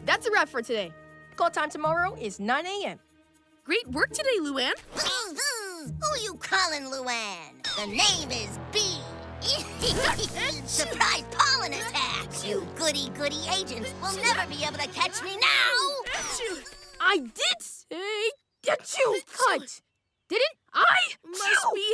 That's a wrap for today. Call time tomorrow is 9 a.m. Great work today, Luann. Who you calling Luann? The name is Bee. Surprise pollen attack! You goody-goody agents will never be able to catch me now! I did say get you cut. Didn't I? Must be